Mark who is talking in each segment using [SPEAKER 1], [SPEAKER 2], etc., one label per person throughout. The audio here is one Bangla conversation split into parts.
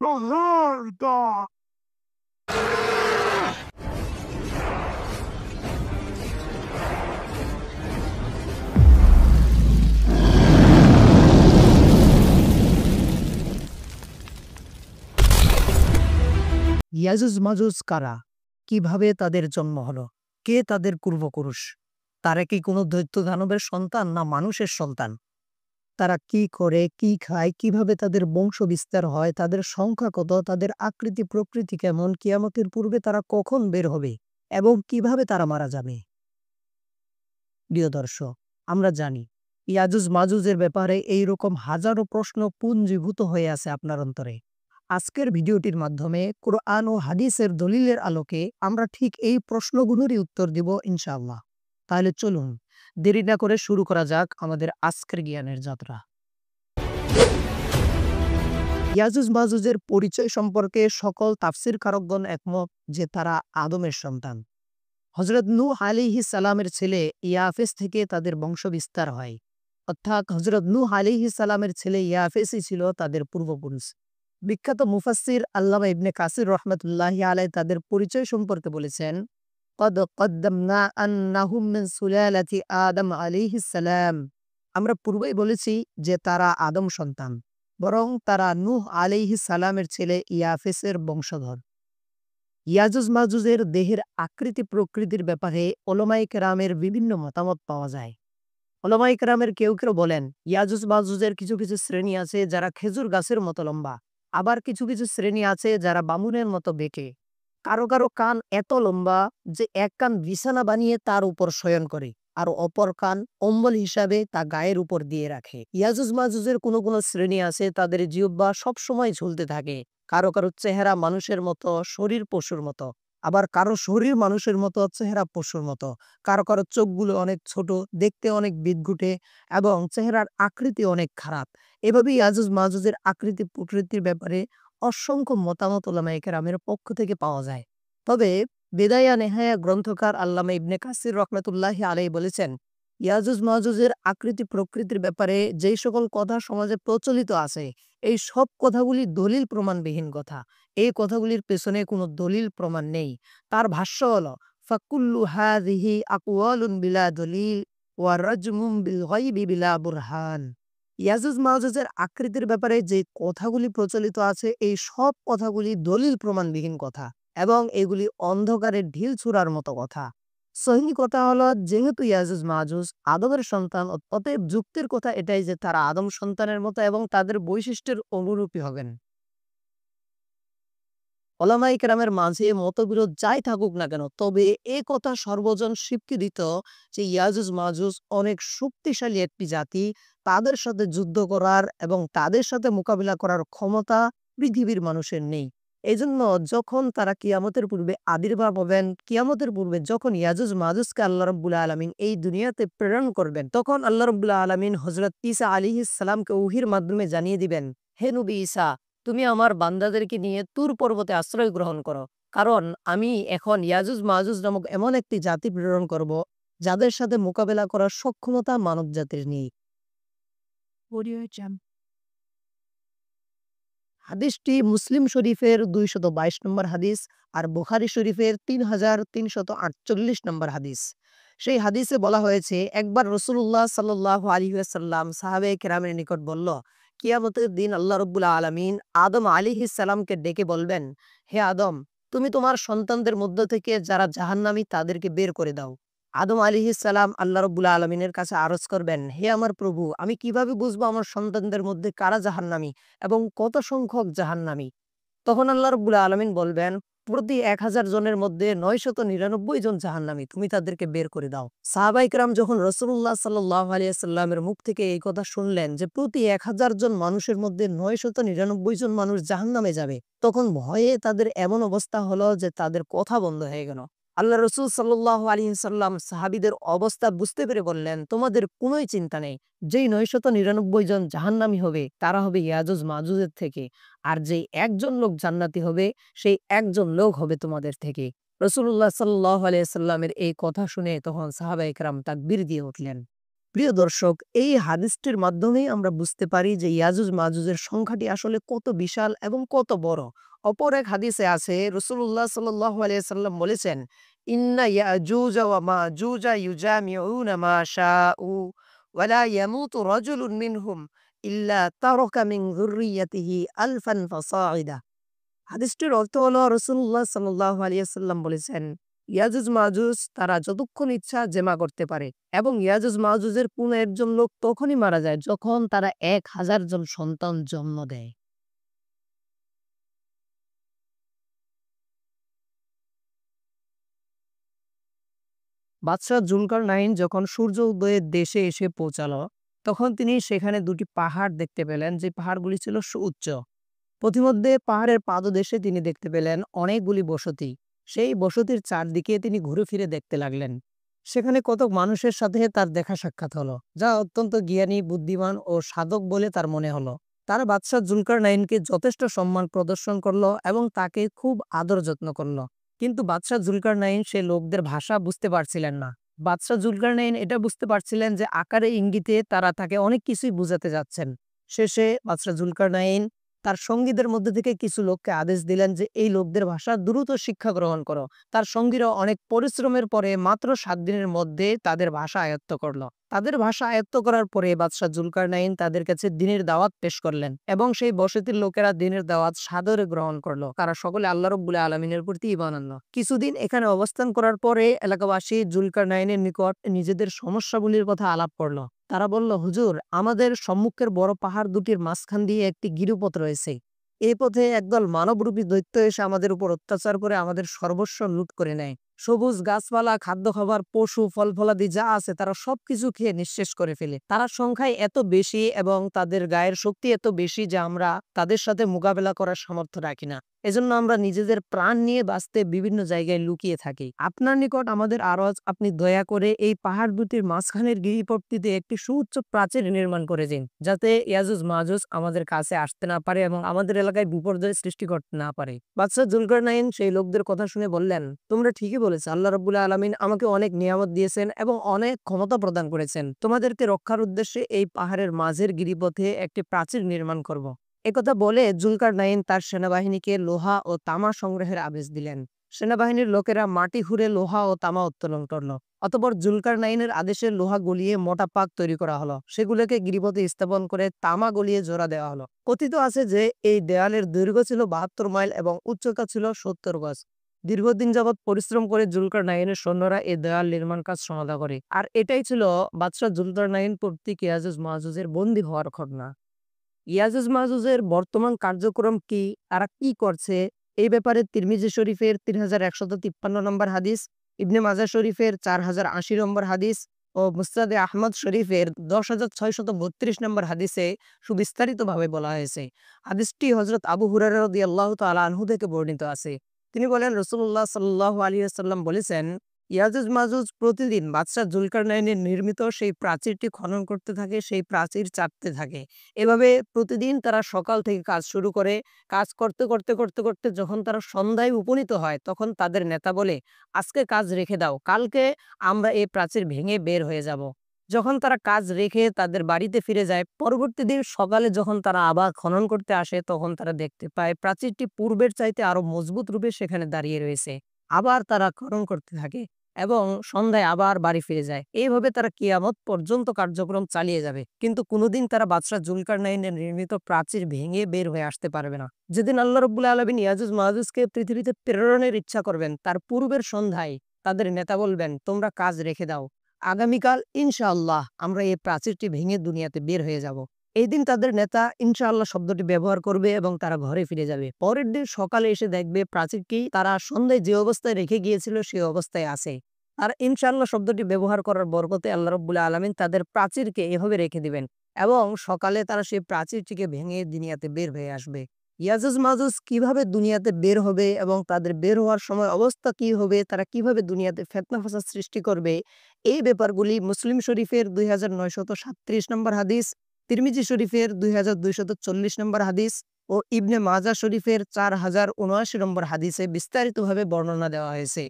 [SPEAKER 1] Merda!
[SPEAKER 2] ইয়াজুজ মাজুজ কারা? কিভাবে তাদের জন্ম হলো? কে তাদের পূর্বপুরুষ? তারা কি কোনো দৈত্য দানবের সন্তান না মানুষের সন্তান? তারা কি করে, কি খায়, কিভাবে তাদের বংশ বিস্তার হয়, তাদের সংখ্যা কত, তাদের আকৃতি প্রকৃতি কেমন, কিয়ামতের পূর্বে তারা কখন বের হবে এবং কিভাবে তারা মারা যাবে? প্রিয় দর্শক, আমরা জানি ইয়াজুজ মাজুজের ব্যাপারে এইরকম হাজারো প্রশ্ন পুঞ্জীভূত হয়ে আছে আপনার অন্তরে। আজকের ভিডিওটির মাধ্যমে কোরআন ও হাদিসের দলিলের আলোকে আমরা ঠিক এই প্রশ্নগুলোরই উত্তর দিব ইনশাআল্লাহ। তাহলে চলুন দেরি না করে শুরু করা যাক আমাদের আজকের জ্ঞানের যাত্রা। ইয়াজুজ মাজুজের পরিচয় সম্পর্কে সকল তাফসীরকারকগণ একমত যে তারা আদমের সন্তান। হযরত নূহ আলাইহিস সালামের ছেলে ইয়াফেস থেকে তাদের বংশ বিস্তার হয়। অর্থাৎ হযরত নূহ আলাইহিস সালামের ছেলে ইয়াফেসই ছিল তাদের পূর্বপুরুষ। বিখ্যাত মুফাসসির আল্লামা ইবনে কাসির রহমাতুল্লাহি আলাইহি তাদের পরিচয় সম্পর্কে বলেছেন, "কদ কদ্দামনা আন্নাহুম মিন সুলালাতি আদম আলাইহিস সালাম।" আমরা পূর্বেই বলেছি যে তারা আদম সন্তান, বরং তারা নূহ আলাইহিস সালামের ছেলে ইয়াফেসের বংশধর। ইয়াজুজ মাজুজের দেহের আকৃতি প্রকৃতির ব্যাপারে ওলামায়ে কেরামের বিভিন্ন মতামত পাওয়া যায়। ওলামায়ে কেরামের কেউ কেউ বলেন ইয়াজুজ মাজুজের কিছু কিছু শ্রেণী আছে যারা খেজুর গাছের মতো লম্বা, আবার কিছু কিছু শ্রেণী আছে যারা বামুনের মতো বেঁকে। কারো কারো কান এত লম্বা যে এক কান বিছানা বানিয়ে তার উপর শয়ন করে, আর অপর কান অম্বল হিসাবে তা গায়ের উপর দিয়ে রাখে। ইয়াজুজ মাজুজের কোনো কোনো শ্রেণী আছে তাদের জিহ্বা সবসময় ঝুলতে থাকে। কারো কারো চেহারা মানুষের মতো, শরীর পশুর মতো, আবার কারো শরীর মানুষের মতো, চেহারা পশুর মতো। কারো কারো চোখগুলো অনেক ছোট, দেখতে অনেক বিদঘুটে এবং চেহারার আকৃতি অনেক খারাপ। এভাবেই ইয়াজুজ মাজুজের আকৃতি প্রকৃতির ব্যাপারে অসংখ্য মতামত ওলামায়ে কেরামের পক্ষ থেকে পাওয়া যায়। তবে বেদায়া নেহায়া গ্রন্থকার আল্লামা ইবনে কাসির রহমাতুল্লাহি আলাইহি বলেছেন, ইয়াজুজ মাজুজের আকৃতি প্রকৃতির ব্যাপারে যেই সকল কথা সমাজে প্রচলিত আছে, এই সব কথাগুলি দলিল প্রমাণবিহীন কথা। এই কথাগুলির পেছনে কোনো দলিল প্রমাণ নেই। তার ভাষ্য হলো, ফাকুল্লু হাযিহি আকওয়ালুন বিলা দলিল ওয়া রাজমুম বিল গায়বি বিলা বুরহান। ইয়াজুজ মাজুজের আকৃতির ব্যাপারে যে কথাগুলি প্রচলিত আছে, এই সব কথাগুলি দলিল প্রমাণবিহীন কথা এবং এগুলি অন্ধকারের ঢিল ছুঁড়ার মতো কথা। সহিহ কথা হলো, যেহেতু ইয়াজুজ মাজুজ আদমের সন্তান, অতএব যুক্তির কথা এটাই যে তারা আদম সন্তানের মতো এবং তাদের বৈশিষ্ট্যের অনুরূপী হবেন। ওলামায়ে কেরামের মাঝে মতবিরোধ যাই থাকুক না কেন, তবে এ কথা সর্বজন স্বীকৃত যে ইয়াজুজ মাজুজ অনেক শক্তিশালী একটি জাতি। তাদের সাথে যুদ্ধ করার এবং তাদের সাথে মোকাবিলা করার ক্ষমতা পৃথিবীর মানুষের নেই। এজন্য যখন তারা কিয়ামতের পূর্বে আবির্ভাব হবেন, কিয়ামতের পূর্বে যখন ইয়াজুজ মাজুজকে আল্লাহ রাব্বুল আলামিন এই দুনিয়াতে প্রেরণ করবেন, তখন আল্লাহ রাব্বুল আলামিন হযরত ঈসা আলাইহিস সালামকে ওহীর মাধ্যমে জানিয়ে দিবেন, হে নবী ঈসা, তুমি আমার বান্দাদেরকে নিয়ে তুর পর্বতে আশ্রয় গ্রহণ করো। কারণ আমি এখন ইয়াজুজ মাজুজ নামক এমন একটি জাতি প্রেরণ করব, যাদের সাথে মোকাবেলা করার সক্ষমতা মানব জাতির নেই।
[SPEAKER 1] Audio Jump.
[SPEAKER 2] হাদিসটি মুসলিম শরীফের ২২২ নম্বর হাদিস আর বুখারী শরীফের ৩৩৪৮ নম্বর হাদিস। সেই হাদিসে বলা হয়েছে, একবার রাসূলুল্লাহ সাল্লাল্লাহু আলাইহি ওয়াসাল্লাম সাহাবায়ে কেরামের নিকট বলল, কিয়ামতের দিন আল্লাহ রাব্বুল আলামিন আদম আলাইহিস সালামকে ডেকে বলবেন, হে আদম, তুমি তোমার সন্তানদের মধ্য থেকে যারা জাহান্নামী তাদেরকে বের করে দাও। আদম আলাইহিস সালাম আল্লাহ রাব্বুল আলামিনের কাছে আরজ করবেন, হে আমার প্রভু, আমি কিভাবে বুঝবো আমার সন্তানদের মধ্যে কারা জাহান্নামী এবং কত সংখ্যক জাহান্নামী? তখন আল্লাহ রাব্বুল আলামিন বলবেন, প্রতি ১,০০০ জনের মধ্যে ৯৯৯ জন জাহান্নামী, তুমি তাদেরকে বের করে দাও। সাহাবায়ে কেরাম যখন রাসূলুল্লাহ সাল্লাল্লাহু আলাইহি ওয়াসাল্লামের মুখ থেকে এই কথা শুনলেন যে প্রতি ১,০০০ জন মানুষের মধ্যে ৯৯৯ জন মানুষ জাহান্নামে যাবে, তখন ভয়ে তাদের এমন অবস্থা হলো যে তাদের কথা বন্ধ হয়ে গেল। আল্লাহ রাসূল সাল্লাল্লাহু আলাইহি ওয়াসাল্লাম সাহাবীদের অবস্থা বুঝতে পেরে বললেন, তোমাদের কোনোই চিন্তা নেই। যেই ৯৯৯ জন জাহান্নামী হবে তারা হবে ইয়াজুজ মাজুজের থেকে। আর যেই একজন লোক জান্নাতি হবে, সেই একজন লোক হবে তোমাদের থেকে। রাসূলুল্লাহ সাল্লাল্লাহু আলাইহি ওয়াসাল্লামের এই কথা শুনে তখন সাহাবায়ে কেরাম তাকবীর দিয়ে উঠলেন। প্রিয় দর্শক, এই হাদিসটির মাধ্যমেই আমরা বুঝতে পারি যে ইয়াজুজ মাজুজের সংখ্যাটি আসলে কত বিশাল এবং কত বড়। অপর এক হাদিসে আছে রাসূলুল্লাহ সাল্লাল্লাহু আলাইহি সাল্লাম বলেছেন, ইন্না ইয়াজুজা ওয়া মাজুজা ইউজামিউনা মা শাউ ওয়া লা ইয়ামুতু রাজুলুন মিনহুম ইল্লা তারাকা মিন যুররিয়াতিহি আলফান ফাসাইদা। হাদিসটির অর্থ হলো রাসূলুল্লাহ সাল্লাল্লাহু আলাইহি ওয়াসাল্লাম বলেছেন, ইয়াজুজ মাজুজ তারা যতক্ষণ ইচ্ছা জেমা করতে পারে এবং ইয়াজুজ মাজুজের কোনো একজন লোক তখনই মারা যায় যখন তারা ১,০০০ জন সন্তান জন্ম দেয়। বাদশাহ জুলকারনাইন যখন সূর্য উদয়ের দেশে এসে পৌঁছালো, তখন তিনি সেখানে ২টি পাহাড় দেখতে পেলেন, যে পাহাড়গুলি ছিল সুউচ্চ। পথিমধ্যে পাহাড়ের পাদদেশে তিনি দেখতে পেলেন অনেকগুলি বসতি। সেই বসতির চারদিকে তিনি ঘুরে ফিরে দেখতে লাগলেন। সেখানে কতক মানুষের সাথে তার দেখা সাক্ষাৎ হলো, যা অত্যন্ত জ্ঞানী, বুদ্ধিমান ও সাধক বলে তার মনে হলো। তারা বাদশাহ জুলকারনাইনকে যথেষ্ট সম্মান প্রদর্শন করলো এবং তাকে খুব আদর যত্ন করলো। কিন্তু বাদশাহ জুলকারনাইন সে লোকদের ভাষা বুঝতে পারছিলেন না। বাদশাহ জুলকারনাইন এটা বুঝতে পারছিলেন যে আকারে ইঙ্গিতে তারা তাকে অনেক কিছুই বুঝাতে যাচ্ছেন। শেষে বাদশাহ জুলকারনাইন তার সঙ্গীদের মধ্যে থেকে কিছু লোককে আদেশ দিলেন যে এই লোকদের ভাষা দ্রুত শিক্ষা গ্রহণ করো। তার সঙ্গীরা অনেক পরিশ্রমের পরে মাত্র ৭ দিনের মধ্যে তাদের ভাষা আয়ত্ত করলো। তাদের ভাষা আয়ত্ত করার পরে বাদশাহ জুলকারনাইন তাদের কাছে দ্বীনের দাওয়াত পেশ করলেন এবং সেই বসতির লোকেরা দ্বীনের দাওয়াত সাদরে গ্রহণ করলো। তারা সকলে আল্লাহ রাব্বুল আলামিনের প্রতি ঈমান আনলো। কিছুদিন এখানে অবস্থান করার পরে এলাকাবাসী জুলকারনাইনের নিকট নিজেদের সমস্যাগুলির কথা আলাপ করলো। তারা বলল, হুজুর, আমাদের সম্মুখের বড় পাহাড় দুটির মাঝখান দিয়ে একটি গিরিপথ রয়েছে। এই পথে একদল মানবরূপী দৈত্য এসে আমাদের উপর অত্যাচার করে আমাদের সর্বস্ব লুট করে নেয়। সবুজ গাছপালা, খাদ্য খাবার, পশু, ফল-ফলাদি যা আছে তারা সবকিছু খেয়ে নিঃশেষ করে ফেলে। তারা সংখ্যায় এত বেশি এবং তাদের গায়ের শক্তি এত বেশি যে আমরা তাদের সাথে মোকাবেলা করার সামর্থ্য রাখি না। এজন্য আমরা নিজেদের প্রাণ নিয়ে বাঁচতে বিভিন্ন জায়গায় লুকিয়ে থাকি। আপনার নিকট আমাদের আরজ, আপনি দয়া করে এই পাহাড় দুটির মাঝখানের গিরিপথটিতে একটি সুউচ্চ প্রাচীর নির্মাণ করে দিন, যাতে ইয়াজুজ মাজুজ আমাদের কাছে আসতে না পারে এবং আমাদের এলাকায় বিপর্যয় সৃষ্টি করতে না পারে। বাদশাহ জুলকারনাইন সেই লোকদের কথা শুনে বললেন, তোমরা ঠিকই বলেছো। আল্লাহ রাব্বুল আলামিন আমাকে অনেক নিয়ামত দিয়েছেন এবং অনেক ক্ষমতা প্রদান করেছেন। তোমাদেরকে রক্ষার উদ্দেশ্যে এই পাহাড়ের মাঝের গিরিপথে একটি প্রাচীর নির্মাণ করব। একথা বলে জুলকারনাইন তার সেনাবাহিনীকে লোহা ও তামা সংগ্রহের আদেশ দিলেন। সেনাবাহিনীর লোকেরা মাটি খুঁড়ে লোহা ও তামা উত্তোলন করলো। অতঃপর জুলকারনাইনের আদেশে লোহা গলিয়ে মোটা পাক তৈরি করা হলো। সেগুলোকে গিরিপথে স্থাপন করে তামা গলিয়ে জোড়া দেওয়া হলো। কথিত আছে যে এই দেয়ালের দৈর্ঘ্য ছিল ৭২ মাইল এবং উচ্চতা ছিল ৭০ গজ। দীর্ঘদিন যাবৎ পরিশ্রম করে জুলকারনাইনের সৈন্যরা এই দেয়াল নির্মাণ কাজ সমাধা করে। আর এটাই ছিল বাদশাহ জুলকারনাইন কর্তৃক ইয়াজুজ মাজুজের বন্দী হওয়ার ঘটনা। ইয়াজুজ মাজুজের বর্তমান কার্যক্রম কি, তারা কি করছে, এই ব্যাপারে তিরমিজি শরীফের ৩১৫৩ নম্বর হাদিস, ইবনে মাজাহ শরীফের ৪০৮০ নম্বর হাদিস ও মুসনাদে আহমদ শরীফের ১০৬৩২ নম্বর হাদিসে সুবিস্তারিতভাবে বলা হয়েছে। হাদিসটি হযরত আবু হুরায়রা রাদিয়াল্লাহু তাআলা আনহু থেকে বর্ণিত আছে। তিনি বলেন, রাসূলুল্লাহ সাল্লাল্লাহু আলাইহি ওয়াসাল্লাম বলেছেন, ইয়াজুজ মাজুজ প্রতিদিন বাদশাহ জুলকারনাইনের নির্মিত সেই প্রাচীরটি খনন করতে থাকে, সেই প্রাচীর চাটতে থাকে। এভাবে প্রতিদিন তারা সকাল থেকে কাজ শুরু করে। কাজ করতে করতে করতে করতে যখন তারা সন্ধ্যায় উপনীত হয়, তখন তাদের নেতা বলে, আজকে কাজ রেখে দাও, কালকে আমরা এই প্রাচীর ভেঙে বের হয়ে যাব। যখন তারা কাজ রেখে তাদের বাড়িতে ফিরে যায়, পরবর্তী দিন সকালে যখন তারা আবার খনন করতে আসে, তখন তারা দেখতে পায় প্রাচীরটি পূর্বের চাইতে আরো মজবুত রূপে সেখানে দাঁড়িয়ে রয়েছে। আবার তারা খনন করতে থাকে এবং সন্ধ্যায় আবার বাড়ি ফিরে যায়। এইভাবে তারা কিয়ামত পর্যন্ত কার্যক্রম চালিয়ে যাবে, কিন্তু কোনোদিন তারা বাদশাহ জুলকারনাইনের নির্মিত প্রাচীর ভেঙে বের হয়ে আসতে পারবে না। যেদিন আল্লাহ রাব্বুল আলামিন ইয়াজুজ মাজুজকে পৃথিবীতে প্রেরণের ইচ্ছা করবেন, তার পূর্বের সন্ধ্যায় তাদের নেতা বলবেন, তোমরা কাজ রেখে দাও, আগামীকাল ইনশাআল্লাহ আমরা এই প্রাচীরটি ভেঙে দুনিয়াতে বের হয়ে যাব। এই দিন তাদের নেতা ইনশাআল্লাহ শব্দটি ব্যবহার করবে এবং তারা ঘরে ফিরে যাবে। পরের দিন সকালে এসে দেখবে প্রাচীরটি তারা সন্ধ্যায় যে অবস্থায় রেখে গিয়েছিল সেই অবস্থায় আছে। আর ইনশাআল্লাহ শব্দটি ব্যবহার করার বরকতে আল্লাহ রাব্বুল আলামিন তাদের প্রাচীরকে এভাবে রেখে দিবেন এবং সকালে তারা সেই প্রাচীরটিকে ভেঙে দুনিয়াতে বের হয়ে আসবে। ইয়াজুজ মাজুজ কিভাবে দুনিয়াতে বের হবে এবং তাদের বের হওয়ার সময় অবস্থা কি হবে, তারা কিভাবে দুনিয়াতে ফিতনা ফাসাদ সৃষ্টি করবে, এই ব্যাপারগুলি মুসলিম শরীফের ২৯৩৭ নম্বর হাদিস, তিরমিজি শরীফের 2240 নম্বর হাদিস ও ইবনে মাজা শরীফের 4079 নম্বর হাদিসে বিস্তারিতভাবে বর্ণনা দেওয়া হয়েছে।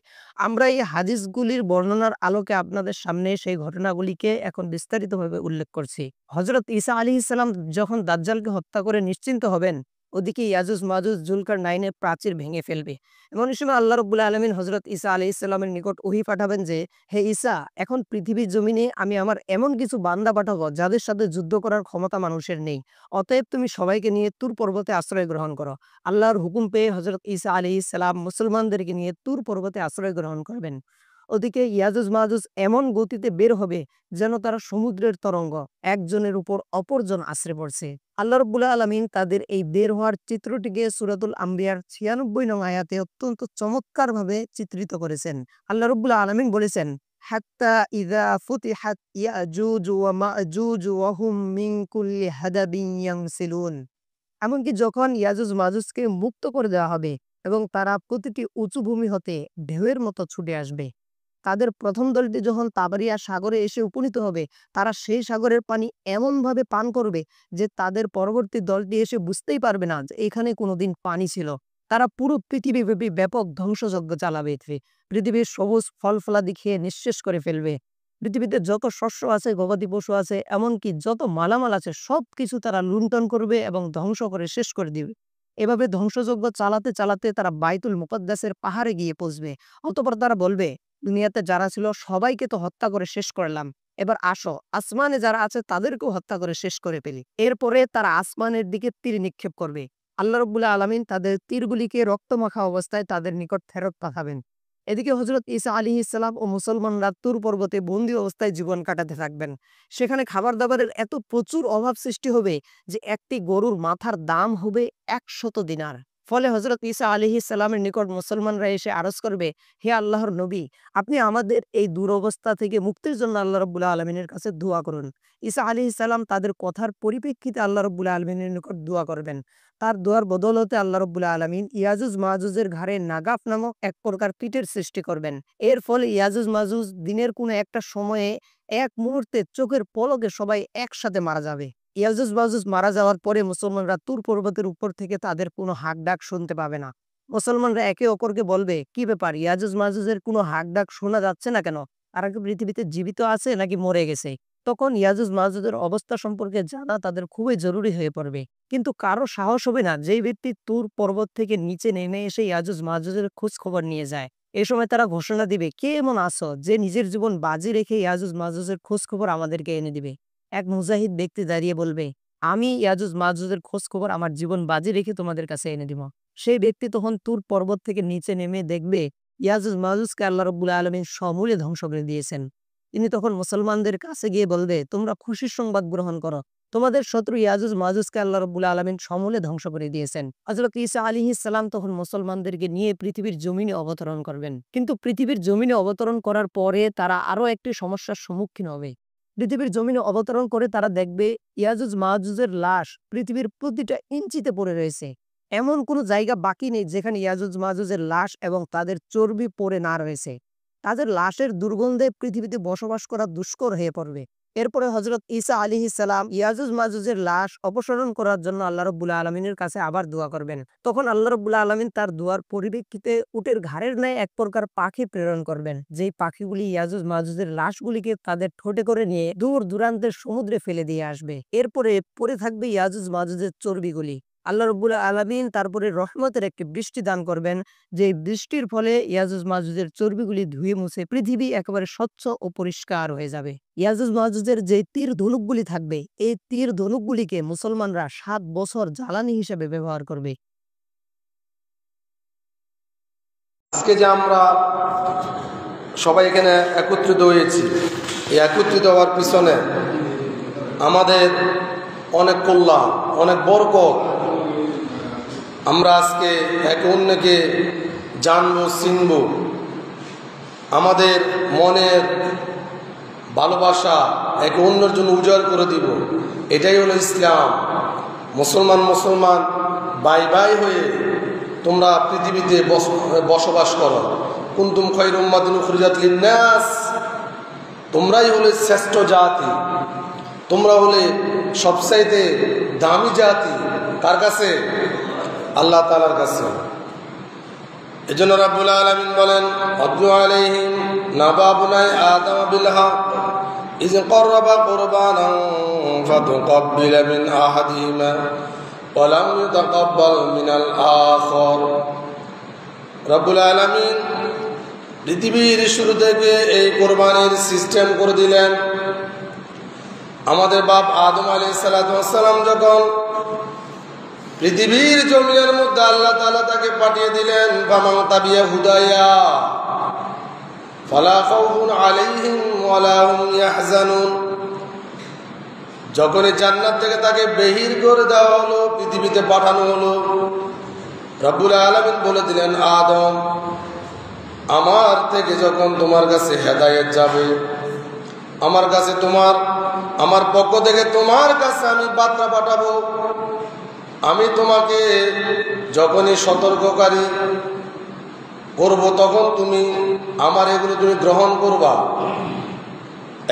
[SPEAKER 2] আমরা এই হাদিসগুলির বর্ণনার আলোকে আপনাদের সামনে সেই ঘটনাগুলিকে এখন বিস্তারিতভাবে উল্লেখ করছি। হযরত ঈসা আলাইহিস সালাম যখন দাজ্জালকে হত্যা করে নিশ্চিন্ত হবেন, ওদিকে ইয়াজুজ মাজুজ জুলকারনাইনের প্রাচীর ভেঙে ফেলবে। এমন সময় আল্লাহ রাব্বুল আলামিন হযরত ঈসা আলাইহিস সালামের নিকট ওহী পাঠাবেন যে, হে ঈসা, এখন পৃথিবীর জমিনে আমি আমার এমন কিছু বান্দা পাঠাবো যাদের সাথে যুদ্ধ করার ক্ষমতা মানুষের নেই। অতএব তুমি সবাইকে নিয়ে তুর পর্বতে আশ্রয় গ্রহণ করো। আল্লাহর হুকুম পেয়ে হযরত ঈসা আলাইহিস সালাম মুসলমানদেরকে নিয়ে তুর পর্বতে আশ্রয় গ্রহণ করবেন। ওদিকে ইয়াজুজ মাজুজ এমন গতিতে বের হবে যেন তারা সমুদ্রের তরঙ্গ, একজনের উপর অপরজন আছড়ে পড়ছে। আল্লাহ রাব্বুল আলামিন তাদের এই বের হওয়ার চিত্রটিকে সূরাতুল আম্বিয়ার 96 নং আয়াতে অত্যন্ত চমৎকারভাবে চিত্রিত করেছেন। আল্লাহ রাব্বুল আলামিন বলেছেন, হাত্তা ইযা ফুতিহাত ইয়াজুজ ওয়া মাজুজ ওয়া হুম মিন কুল্লি হাদাবিন ইয়ানসিলুন। এমনকি যখন ইয়াজুজ মাজুজকে মুক্ত করে দেওয়া হবে এবং তারা প্রতিটি উঁচু ভূমি হতে ঢেউয়ের মতো ছুটে আসবে। তাদের প্রথম দলটি যখন তাবারিয়া সাগরে এসে উপনীত হবে, তারা সেই সাগরের পানি এমনভাবে পান করবে যে তাদের পরবর্তী দলটি এসে বুঝতেই পারবে না যে এখানে কোনোদিন পানি ছিল। তারা পুরো পৃথিবীব্যাপী ব্যাপক ধ্বংসযজ্ঞ চালাবে। পৃথিবীর সবুজ ফল-ফলাদি খেয়ে নিঃশেষ করে ফেলবে। পৃথিবীতে যত শস্য আছে, গবাদি পশু আছে, এমনকি যত মালামাল আছে সবকিছু তারা লুণ্ঠন করবে এবং ধ্বংস করে শেষ করে দিবে। এভাবে ধ্বংসযজ্ঞ চালাতে চালাতে তারা বাইতুল মুকদ্দাসের পাহাড়ে গিয়ে পৌঁছবে। অতঃপর তারা বলবে, দুনিয়াতে যারা ছিল সবাইকে তো হত্যা করে শেষ করলাম, এবার আসো আসমানে যারা আছে তাদেরকেও হত্যা করে শেষ করে ফেলি। এরপরে তারা আসমানের দিকে তীর নিক্ষেপ করবে। আল্লাহ রাব্বুল আলামিন তাদের তীরগুলিকে রক্তমাখা অবস্থায় তাদের নিকট ফেরত পাঠাবেন। এদিকে হযরত ঈসা আলাইহিস সালাম ও মুসলমানরা তুর পর্বতে বন্দী অবস্থায় জীবন কাটাতে থাকবেন। সেখানে খাবার দাবারের এত প্রচুর অভাব সৃষ্টি হবে যে একটি গরুর মাথার দাম হবে 100 দিনার। ফলে হযরত ঈসা আলাইহিস সালামের নিকট মুসলমানরা এসে আরজ করবে, হে আল্লাহর নবী, আপনি আমাদের এই দুরবস্থা থেকে মুক্তির জন্য আল্লাহ রাব্বুল আলামিনের কাছে দোয়া করুন। ঈসা আলাইহিস সালাম তাদের কথার পরিপ্রেক্ষিতে আল্লাহ রাব্বুল আলামিনের নিকট দোয়া করবেন। তার দোয়ার বদৌলতে আল্লাহ রাব্বুল আলামিন ইয়াজুজ মাজুজের ঘাড়ে নাগাফ নামক এক প্রকার পিঠের সৃষ্টি করবেন। এর ফলে ইয়াজুজ মাজুজ দিনের কোনো একটা সময়ে এক মুহূর্তে চোখের পলকে সবাই একসাথে মারা যাবে। ইয়াজুজ মাজুজ মারা যাওয়ার পরে মুসলমানরা তুর পর্বতের উপর থেকে তাদের কোনো হাক ডাক শুনতে পাবে না। মুসলমানরা একে অপরকে বলবে, কি ব্যাপার, ইয়াজুজ মাজুজের কোনো হাক ডাক শোনা যাচ্ছে না কেন? তারা কি পৃথিবীতে জীবিত আছে নাকি মরে গেছে? তখন ইয়াজুজ মাজুজের অবস্থা সম্পর্কে জানা তাদের খুবই জরুরি হয়ে পড়বে। কিন্তু কারো সাহস হবে না যেই ব্যক্তি তুর পর্বত থেকে নিচে নেমে এসে ইয়াজুজ মাজুজের খোঁজ খবর নিয়ে যায়। এ সময় তারা ঘোষণা দিবে, কে এমন আছো যে নিজের জীবন বাজি রেখে ইয়াজুজ মাজুজের খোঁজ খবর আমাদেরকে এনে দিবে? এক মুজাহিদ ব্যক্তি দাঁড়িয়ে বলবে, আমি ইয়াজুজ মাজুজের খোঁজ খবর আমার জীবন বাজি রেখে তোমাদের কাছে এনে দিব। সেই ব্যক্তি তখন তুর পর্বত থেকে নিচে নেমে দেখবে ইয়াজুজ মাজুজকে আল্লাহ রাব্বুল আলামিন সমূলে ধ্বংস করে দিয়েছেন। তিনি তখন মুসলমানদের কাছে গিয়ে বলবে, তোমরা খুশির সংবাদ গ্রহণ করো, তোমাদের শত্রু ইয়াজুজ মাজুজকে আল্লাহ রাব্বুল আলামিন সমূলে ধ্বংস করে দিয়েছেন। হযরত ঈসা আলাইহিস সালাম তখন মুসলমানদেরকে নিয়ে পৃথিবীর জমিনে অবতরণ করবেন। কিন্তু পৃথিবীর জমিনে অবতরণ করার পরে তারা আরো একটি সমস্যার সম্মুখীন হবে। পৃথিবীর জমিনে অবতরণ করে তারা দেখবে ইয়াজুজ মাজুজের লাশ পৃথিবীর প্রতিটা ইঞ্চিতে পড়ে রয়েছে। এমন কোনো জায়গা বাকি নেই যেখানে ইয়াজুজ মাজুজের লাশ এবং তাদের চর্বি পড়ে না রয়েছে। তাদের লাশের দুর্গন্ধে পৃথিবীতে বসবাস করা দুষ্কর হয়ে পড়বে। এরপরে হযরত ঈসা আলাইহিস সালাম ইয়াজুজ মাজুজের লাশ অপসারণ করার জন্য আল্লাহ রাব্বুল আলামিনের কাছে আবার দোয়া করবেন। তখন আল্লাহ রাব্বুল আলামিন তার দোয়ার পরিপ্রেক্ষিতে উটের ঘাড়ের ন্যায় এক প্রকার পাখি প্রেরণ করবেন, যেই পাখিগুলি ইয়াজুজ মাজুজের লাশগুলিকে তাদের ঠোঁটে করে নিয়ে দূর দূরান্তের সমুদ্রে ফেলে দিয়ে আসবে। এরপরে পড়ে থাকবে ইয়াজুজ মাজুজের চর্বিগুলি। আল্লাহ রাব্বুল আলামিন তারপরে রহমতের একটি বৃষ্টি দান করবেন, যে বৃষ্টির ফলে ইয়াজুজ মাজুজের চর্বিগুলি ধুয়ে মুছে পৃথিবী একেবারে স্বচ্ছ ও পরিষ্কার হয়ে যাবে। ইয়াজুজ মাজুজের যে তীর ধনুকগুলি থাকবে, এই তীর ধনুকগুলিকে মুসলমানরা 7 বছর জ্বালানি হিসেবে ব্যবহার করবে।
[SPEAKER 3] আজকে যে আমরা সবাই এখানে একত্রিত হয়েছি, এই একত্রিত হওয়ার পিছনে আমাদের অনেক কল্যাণ, অনেক বরকত। আমরা আজকে একে অন্যকে জানবো, চিনব, আমাদের মনের ভালোবাসা একে অন্যের জন্য উজাড় করে দিব। এটাই হলো ইসলাম। মুসলমান ভাই ভাই হয়ে তোমরা পৃথিবীতে বসবাস করো। কুনতুম খায়রা উম্মাতিন উখরিজাত লিন্নাস, তোমরাই হলে শ্রেষ্ঠ জাতি, তোমরা হলে সবচাইতে দামি জাতি কার কাছে? আল্লাহ তাআলার কাছে। এজন্য রাব্বুল আলামিন বলেন, আতলু আলাইহিম নাবা বুনাই আদম বিল হক ইয ক্বাররাবা কুরবানান ফাতুকাব্বিলা মিন আহাদিহিমা ওয়া লাম ইউতাকাব্বাল মিনাল আখার। রাব্বুল আলামিন পৃথিবীর শুরু থেকে এই কোরবানির সিস্টেম করে দিলেন। আমাদের বাপ আদম আলাইহিস সালাতু ওয়াস সালাম যখন পৃথিবীর জমিনের মধ্যে আল্লাহ তাআলা তাকে পাঠিয়ে দিলেন, ফামান তাবিয়া হুদায়া ফালা খাউফুন আলাইহিম ওয়ালা হুম ইয়াহজানুন। যখন জান্নাত থেকে তাকে বেহির করে দেওয়া হলো, পৃথিবীতে পাঠানো হলো, রব্বুল আলামিন বলে দিলেন, আদম আমার থেকে যখন তোমার কাছে হেদায়েত যাবে, আমার কাছে আমার পক্ষ থেকে তোমার কাছে আমি বার্তা পাঠাবো, আমি তোমাকে যখনই সতর্ককারী করব তখন তুমি আমার এগুলো তুমি গ্রহণ করবা।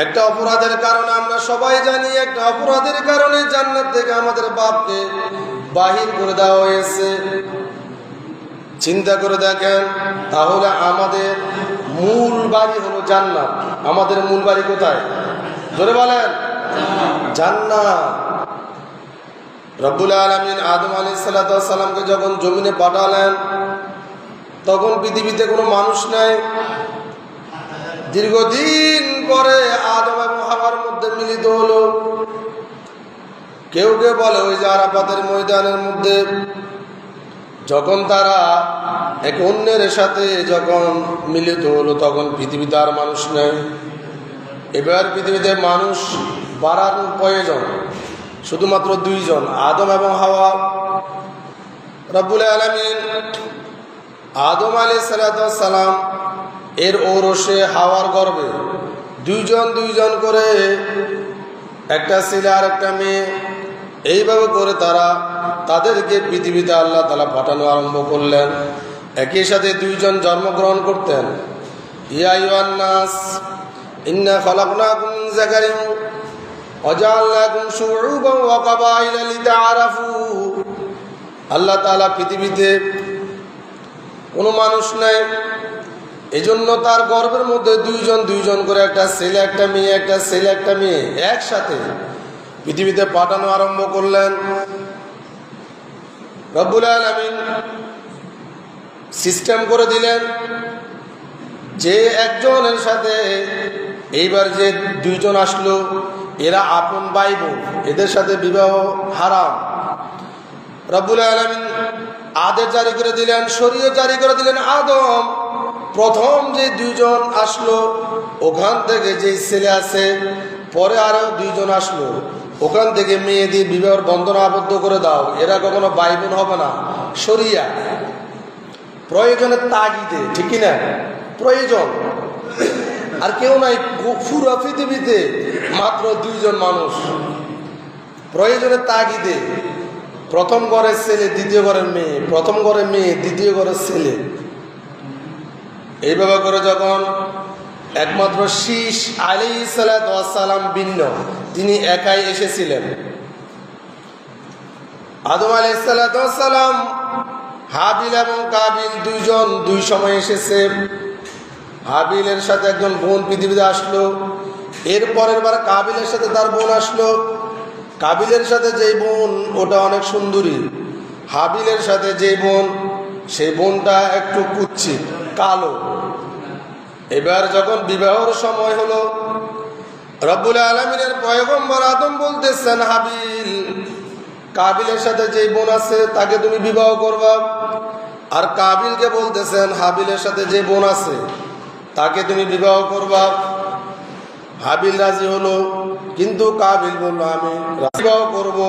[SPEAKER 3] একটা অপরাধের কারণে আমরা সবাই জানি, একটা অপরাধের কারণে জান্নাত থেকে আমাদের বাপকে বাহির করে দেওয়া হয়েছে। চিন্তা করে দেখেন, তাহলে আমাদের মূল বাড়ি হলো জান্নাত। আমাদের মূল বাড়ি কোথায়? জোরে বলেন, জান্নাত। রব্বুল আলামিন আদম আলাইহিস সালাতু ওয়াস সালামকে যখন জমিনে পাঠালেন, তখন পৃথিবীতে কোনো মানুষ নাই। দীর্ঘদিন পরে আদম এবং হাওয়ার মধ্যে মিলিত হলো। কেউ কেউ বলে ওই যে আরাফাতের ময়দানের মধ্যে যখন তারা এক অন্যের সাথে যখন মিলিত হলো, তখন পৃথিবীতে আর মানুষ নেই। এবার পৃথিবীতে মানুষ বাড়ার প্রয়োজন, শুধুমাত্র দুইজন, আদম এবং হাওয়া। রব্বুল আলামিন আদম আলাইহিস সালাতু ওয়াস সালাম এর ঔরসে হাওয়ার গর্ভে দুইজন করে, একটা ছেলে আর একটা মেয়ে, এইভাবে করে তাদেরকে পৃথিবীতে আল্লাহ তাআলা পাঠানো আরম্ভ করলেন। একই সাথে দুইজন জন্মগ্রহণ করতেন। ইয়া আইয়ুহান নাস ইন্না খালাকনাকুম মিন যাকারিন ওয়া জাআলনাকুম শুউবান ওয়া কাবাইলা লিতাআরাফু। আল্লাহ তাআলা পৃথিবীতে কোনো মানুষ নাই, এজন্য তার গর্ভের মধ্যে দুইজন করে, একটা ছেলে একটা মেয়ে, একটা ছেলে একটা মেয়ে একসাথে পৃথিবীতে পাঠানো আরম্ভ করলেন। রব্বুল আলামিন সিস্টেম করে দিলেন যে একজনের সাথে এইবার যে দুইজন আসলো, এরা আপন ভাই বোন, এদের সাথে বিবাহ হারাম। রব্বুল আলামিন আদেশ জারি করে দিলেন, শরীয়ত জারি করে দিলেন। আদম প্রথম যে দুইজন আসলো, ওখান থেকে যে ছেলে আছে, পরে আরো দুইজন আসলো, ওখান থেকে মেয়ে দিয়ে বিবাহের বন্ধন আবদ্ধ করে দাও। এরা কখনো ভাই বোন হবে না। শরিয়া প্রয়োজনের তাগিদে, ঠিক কিনা? প্রয়োজন আর কেউ নাই। পুরো পৃথিবীতে মাত্র দুইজন মানুষ, প্রয়োজনের তাগিদে। প্রথম ঘরের ছেলে, দ্বিতীয় ঘরের মেয়ে, প্রথম ঘরের মেয়ে, দ্বিতীয় ঘরের ছেলে। এইভাবে করে যখন একমাত্র শীষ আলাইহিস সালাতু ওয়াস সালাম ভিন্ন, তিনি একাই এসেছিলেন। আদম আলাইহিস সালাতু ওয়াস সালাম, হাবিল এবং কাবিল দুইজন দুই সময় এসেছে। হাবিলের সাথে একজন বোন পৃথিবীতে আসলো, এর পরের বার কাবিলের সাথে তার বোন আসলো। কাবিলের সাথে যেই বোন, ওটা অনেক সুন্দরী। হাবিলের সাথে যেই বোন, সেই বোনটা একটু কুৎসিত, কালো। এবার যখন বিবাহের সময় হলো, রব্বুল আলামিনের পয়গম্বর আদম বলতেছেন, হাবিল, কাবিলের সাথে যেই বোন আছে তাকে তুমি বিবাহ করবা। আর কাবিলকে বলতেছেন, হাবিলের সাথে যে বোন আছে তাকে তুমি বিবাহ করবা। হাবিল রাজি হলো, কিন্তু কাবিল বলল, আমি বিবাহ করব।